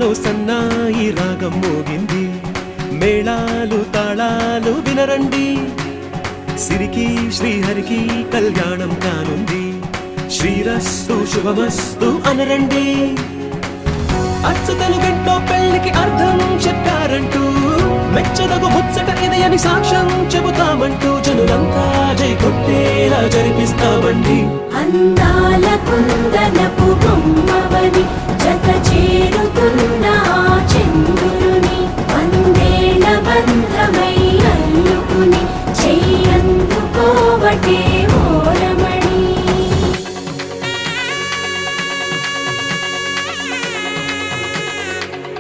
గుండెల్లో సన్నాయి రాగం మోగింది, మేళాలు తాళాలు వినరండి, సిరికి శ్రీహరికి కళ్యాణం కానుంది, శ్రీరస్తు శుభమస్తు అనరండి. అచ్చు తెలుగింటో పెళ్లికి అర్థం చెప్పారంటూ, మెచ్చదగు ముచ్చట ఇది అని సాక్ష్యం చెబుతామంటూ, జనులంతా జై కొట్టేలా జరిపిస్తామండి. అందాల కుందనపు బొమ్మవని